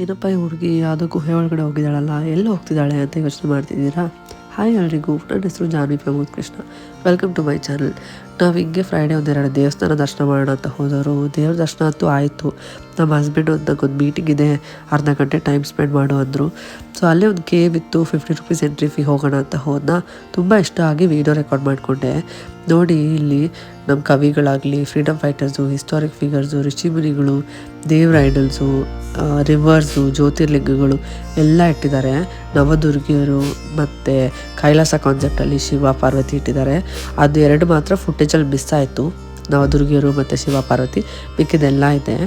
ಏನಪ್ಪ ಈ ಹುಡುಗಿ ಯಾವುದೋ ಗುಹೆ ಒಳಗಡೆ ಹೋಗಿದ್ದಾಳಲ್ಲ, ಎಲ್ಲಿ ಹೋಗ್ತಿದ್ದಾಳೆ ಅಂತ ಯೋಚನೆ ಮಾಡ್ತಿದ್ದೀರಾ? ಹಾಯ್ ಎಲ್ರಿಗೂ, ನನ್ನ ಹೆಸರು Janhvi Pramod Krishna. Welcome to my channel. ನಾವು ಹಿಂಗೆ ಫ್ರೈಡೇ ಒಂದೆರಡು ದೇವಸ್ಥಾನ ದರ್ಶನ ಮಾಡೋಣ ಅಂತ ಹೋದವರು. ದೇವ್ರ ದರ್ಶನ ಅಂತೂ ಆಯಿತು. ನಮ್ಮ ಹಸ್ಬೆಂಡ್ ನಂಗೊಂದು ಮೀಟಿಂಗ್ ಇದೆ, ಅರ್ಧ ಗಂಟೆ ಟೈಮ್ ಸ್ಪೆಂಡ್ ಮಾಡು ಅಂದರು. ಸೊ ಅಲ್ಲೇ ಒಂದು ಕೇವ್ ಇತ್ತು, 50 ರೂಪೀಸ್ ಎಂಟ್ರಿ ಫೀ, ಹೋಗೋಣ ಅಂತ ಹೋದ್ನ. ತುಂಬ ಇಷ್ಟ ಆಗಿ ವೀಡಿಯೋ ರೆಕಾರ್ಡ್ ಮಾಡಿಕೊಂಡೆ. ನೋಡಿ, ಇಲ್ಲಿ ನಮ್ಮ ಕವಿಗಳಾಗಲಿ, ಫ್ರೀಡಮ್ ಫೈಟರ್ಸು, ಹಿಸ್ಟಾರಿಕ್ ಫಿಗರ್ಸು, ಋಷಿಮುನಿಗಳು, ದೇವ್ರ ಐಡಲ್ಸು, ರಿವರ್ಸು, ಜ್ಯೋತಿರ್ಲಿಂಗಗಳು ಎಲ್ಲ ಇಟ್ಟಿದ್ದಾರೆ. ನವದುರ್ಗಿಯರು ಮತ್ತು ಕೈಲಾಸ ಕಾನ್ಸೆಪ್ಟಲ್ಲಿ ಶಿವ ಪಾರ್ವತಿ ಇಟ್ಟಿದ್ದಾರೆ. ಅದು ಎರಡು ಮಾತ್ರ ಫುಟೇಜಲ್ಲಿ ಮಿಸ್ ಆಯಿತು, ನವದುರ್ಗಿಯರು ಮತ್ತು ಶಿವ ಪಾರ್ವತಿ. ಮಿಕ್ಕಿದೆಲ್ಲ ಇದೆ.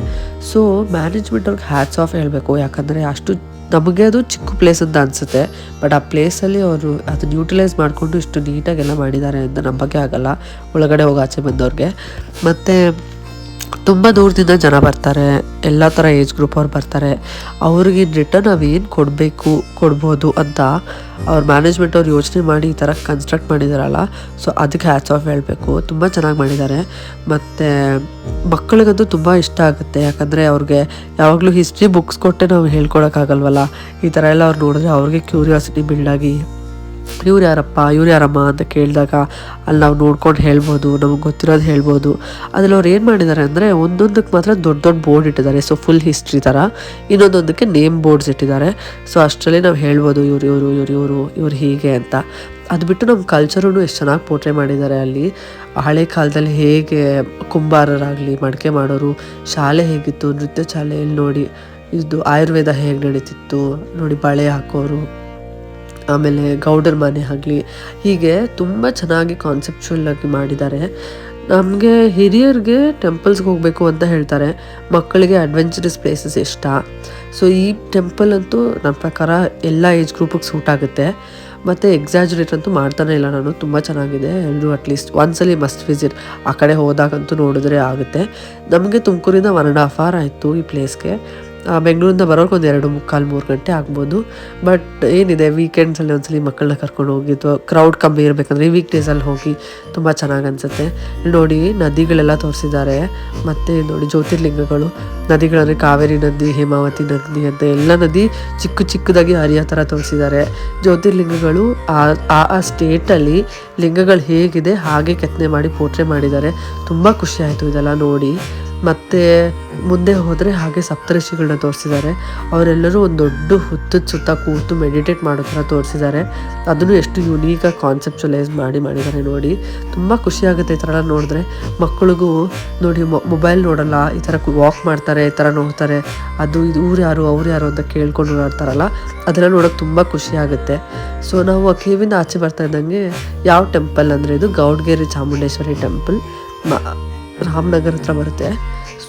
ಸೊ ಮ್ಯಾನೇಜ್ಮೆಂಟ್ ಅವ್ರಿಗೆ ಹ್ಯಾಟ್ಸ್ ಆಫ್ ಹೇಳಬೇಕು. ಯಾಕಂದರೆ ಅಷ್ಟು ನಮಗೆ ಅದು ಚಿಕ್ಕ ಪ್ಲೇಸ್ ಅಂತ ಅನಿಸುತ್ತೆ, ಬಟ್ ಆ ಪ್ಲೇಸಲ್ಲಿ ಅವರು ಅದನ್ನು ಯೂಟಿಲೈಸ್ ಮಾಡಿಕೊಂಡು ಇಷ್ಟು ನೀಟಾಗೆಲ್ಲ ಮಾಡಿದ್ದಾರೆ ಅಂತ ನಂಬಕ್ಕೆ ಆಗಲ್ಲ, ಒಳಗಡೆ ಹೋಗಿ ಆಚೆ ಬಂದವ್ರಿಗೆ. ಮತ್ತು ತುಂಬ ದೂರದಿಂದ ಜನ ಬರ್ತಾರೆ, ಎಲ್ಲ ಥರ ಏಜ್ ಗ್ರೂಪ್ ಅವ್ರು ಬರ್ತಾರೆ. ಅವ್ರಿಗೆ ರಿಟರ್ನ್ ನಾವೇನು ಕೊಡ್ಬೋದು ಅಂತ ಅವ್ರ ಮ್ಯಾನೇಜ್ಮೆಂಟ್ ಅವ್ರು ಯೋಚನೆ ಮಾಡಿ ಈ ಥರ ಕನ್ಸ್ಟ್ರಕ್ಟ್ ಮಾಡಿದಾರಲ್ಲ, ಸೊ ಅದಕ್ಕೆ ಹ್ಯಾಟ್ಸ್ ಆಫ್ ಹೇಳಬೇಕು. ತುಂಬ ಚೆನ್ನಾಗಿ ಮಾಡಿದ್ದಾರೆ. ಮತ್ತು ಮಕ್ಕಳಿಗಂತೂ ತುಂಬ ಇಷ್ಟ ಆಗುತ್ತೆ. ಯಾಕಂದರೆ ಅವ್ರಿಗೆ ಯಾವಾಗಲೂ ಹಿಸ್ಟ್ರಿ ಬುಕ್ಸ್ ಕೊಟ್ಟೆ ನಾವು ಹೇಳ್ಕೊಳಕ್ಕಾಗಲ್ವಲ್ಲ. ಈ ಥರ ಎಲ್ಲ ಅವ್ರು ನೋಡಿದ್ರೆ ಅವ್ರಿಗೆ ಕ್ಯೂರಿಯಾಸಿಟಿ ಬಿಲ್ಡಾಗಿ ಇವ್ರು ಯಾರಮ್ಮ ಅಂತ ಕೇಳಿದಾಗ ಅಲ್ಲಿ ನಾವು ನೋಡ್ಕೊಂಡು ಹೇಳ್ಬೋದು, ನಮಗೆ ಗೊತ್ತಿರೋದು ಹೇಳ್ಬೋದು. ಅದ್ರಲ್ಲಿ ಅವ್ರು ಏನು ಮಾಡಿದ್ದಾರೆ ಅಂದರೆ, ಒಂದೊಂದಕ್ಕೆ ಮಾತ್ರ ದೊಡ್ಡ ದೊಡ್ಡ ಬೋರ್ಡ್ ಇಟ್ಟಿದ್ದಾರೆ, ಸೊ ಫುಲ್ ಹಿಸ್ಟ್ರಿ ಥರ. ಇನ್ನೊಂದೊಂದಕ್ಕೆ ನೇಮ್ ಬೋರ್ಡ್ಸ್ ಇಟ್ಟಿದ್ದಾರೆ. ಸೊ ಅಷ್ಟರಲ್ಲಿ ನಾವು ಹೇಳ್ಬೋದು ಇವ್ರು ಹೀಗೆ ಅಂತ. ಅದು ಬಿಟ್ಟು ನಮ್ಮ ಕಲ್ಚರೂ ಎಷ್ಟು ಚೆನ್ನಾಗಿ ಪೋರ್ಟ್ರೇ ಮಾಡಿದ್ದಾರೆ ಅಲ್ಲಿ. ಹಳೆ ಕಾಲದಲ್ಲಿ ಹೇಗೆ ಕುಂಬಾರರಾಗಲಿ, ಮಡಿಕೆ ಮಾಡೋರು, ಶಾಲೆ ಹೇಗಿತ್ತು, ನೃತ್ಯ ಶಾಲೆಯಲ್ಲಿ ನೋಡಿ, ಇದು ಆಯುರ್ವೇದ ಹೇಗೆ ನಡೀತಿತ್ತು ನೋಡಿ, ಬಳೆ ಹಾಕೋರು, ಆಮೇಲೆ ಗೌಡರ ಮನೆ ಆಗಲಿ, ಹೀಗೆ ತುಂಬ ಚೆನ್ನಾಗಿ ಕಾನ್ಸೆಪ್ಚುವಲ್ ಆಗಿ ಮಾಡಿದ್ದಾರೆ. ನಮಗೆ ಹಿರಿಯರಿಗೆ ಟೆಂಪಲ್ಸ್ಗೆ ಹೋಗಬೇಕು ಅಂತ ಹೇಳ್ತಾರೆ, ಮಕ್ಕಳಿಗೆ ಅಡ್ವೆಂಚರಸ್ ಪ್ಲೇಸಸ್ ಇಷ್ಟ. ಸೊ ಈ ಟೆಂಪಲ್ ಅಂತೂ ನನ್ನ ಪ್ರಕಾರ ಎಲ್ಲ ಏಜ್ ಗ್ರೂಪಿಗೆ ಸೂಟ್ ಆಗುತ್ತೆ. ಮತ್ತು ಎಕ್ಸಾಜುರೇಟ್ ಅಂತೂ ಮಾಡ್ತಾನೆ ಇಲ್ಲ ನಾನು. ತುಂಬ ಚೆನ್ನಾಗಿದೆ. ಎಲ್ಲರೂ ಅಟ್ಲೀಸ್ಟ್ ಒಂದ್ಸಲಿ ಮಸ್ಟ್ ವಿಸಿಟ್. ಆ ಕಡೆ ಹೋದಾಗಂತೂ ನೋಡಿದ್ರೆ ಆಗುತ್ತೆ. ನಮಗೆ ತುಮಕೂರಿಂದ 1.5 hour ಆಯಿತು ಈ ಪ್ಲೇಸ್ಗೆ. ಬೆಂಗಳೂರಿಂದ ಬರೋಕೆ ಒಂದು 2-3 ಗಂಟೆ ಆಗ್ಬೋದು. ಬಟ್ ಏನಿದೆ, ವೀಕೆಂಡ್ಸಲ್ಲಿ ಒಂದ್ಸಲಿ ಮಕ್ಕಳನ್ನ ಕರ್ಕೊಂಡು ಹೋಗಿ, ಅಥವಾ ಕ್ರೌಡ್ ಕಮ್ಮಿ ಇರಬೇಕಂದ್ರೆ ವೀಕ್ ಡೇಸಲ್ಲಿ ಹೋಗಿ ತುಂಬ ಚೆನ್ನಾಗಿ ಅನಿಸುತ್ತೆ. ನೋಡಿ, ನದಿಗಳೆಲ್ಲ ತೋರಿಸಿದ್ದಾರೆ. ಮತ್ತು ನೋಡಿ, ಜ್ಯೋತಿರ್ಲಿಂಗಗಳು, ನದಿಗಳಂದರೆ ಕಾವೇರಿ ನದಿ, ಹೇಮಾವತಿ ನದಿ ಅಂತ ಎಲ್ಲ ನದಿ ಚಿಕ್ಕದಾಗಿ ಹರಿಯೋ ಥರ ತೋರಿಸಿದ್ದಾರೆ. ಜ್ಯೋತಿರ್ಲಿಂಗಗಳು ಆ ಸ್ಟೇಟಲ್ಲಿ ಲಿಂಗಗಳು ಹೇಗಿದೆ ಹಾಗೆ ಕೆತ್ತನೆ ಮಾಡಿ ಪೋರ್ಟ್ರೇ ಮಾಡಿದ್ದಾರೆ. ತುಂಬ ಖುಷಿ ಆಯಿತು ಇದೆಲ್ಲ ನೋಡಿ. ಮತ್ತು ಮುಂದೆ ಹೋದರೆ ಹಾಗೆ ಸಪ್ತಋಷಿಗಳನ್ನ ತೋರಿಸಿದ್ದಾರೆ. ಅವರೆಲ್ಲರೂ ಒಂದು ದೊಡ್ಡ ಹುತ್ತದ ಸುತ್ತ ಕೂತು ಮೆಡಿಟೇಟ್ ಮಾಡೋ ಥರ ತೋರಿಸಿದ್ದಾರೆ. ಅದನ್ನು ಎಷ್ಟು ಯುನೀಕಾಗಿ ಕಾನ್ಸೆಪ್ಚುಲೈಸ್ ಮಾಡಿದ್ದಾರೆ ನೋಡಿ. ತುಂಬ ಖುಷಿಯಾಗುತ್ತೆ ಈ ಥರ ಎಲ್ಲ ನೋಡಿದ್ರೆ. ಮಕ್ಕಳಿಗೂ ನೋಡಿ, ಮೊಬೈಲ್ ನೋಡಲ್ಲ, ಈ ಥರ ವಾಕ್ ಮಾಡ್ತಾರೆ, ಈ ಥರ ನೋಡ್ತಾರೆ. ಅದು ಇದು ಅವ್ರು ಯಾರು ಅಂತ ಕೇಳ್ಕೊಂಡು ಓಡಾಡ್ತಾರಲ್ಲ, ಅದೆಲ್ಲ ನೋಡೋಕೆ ತುಂಬ ಖುಷಿಯಾಗುತ್ತೆ. ಸೊ ನಾವು ಆ ಕೇವಿಂದ ಆಚೆ ಬರ್ತಾ ಇದ್ದಂಗೆ, ಯಾವ ಟೆಂಪಲ್ ಅಂದರೆ ಇದು ಗೌಡ್ಗೆರೆ ಚಾಮುಂಡೇಶ್ವರಿ ಟೆಂಪಲ್, ರಾಮನಗರ ಹತ್ರ ಬರುತ್ತೆ.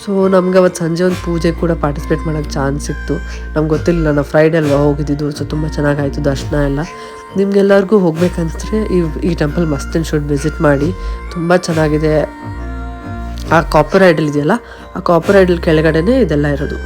ಸೊ ನಮ್ಗೆ ಅವತ್ತು ಸಂಜೆ ಒಂದು ಪೂಜೆ ಕೂಡ ಪಾರ್ಟಿಸಿಪೇಟ್ ಮಾಡೋಕ್ಕೆ ಚಾನ್ಸ್ ಸಿಕ್ತು. ನಮ್ಗೆ ಗೊತ್ತಿರಲಿಲ್ಲ, ನಾವು ಫ್ರೈಡೇ ಅಲ್ವಾ ಹೋಗಿದ್ದು. ಸೊ ತುಂಬ ಚೆನ್ನಾಗಾಯಿತು ದರ್ಶನ ಎಲ್ಲ. ನಿಮ್ಗೆಲ್ಲರಿಗೂ ಹೋಗ್ಬೇಕಂದ್ರೆ ಈ temple must and should visit ಮಾಡಿ. ತುಂಬ ಚೆನ್ನಾಗಿದೆ. ಆ ಕಾಪರ್ ಐಡಲ್ ಇದೆಯಲ್ಲ, ಆ ಕಾಪರ್ ಐಡಲ್ ಕೆಳಗಡೆನೇ ಇದೆಲ್ಲ ಇರೋದು.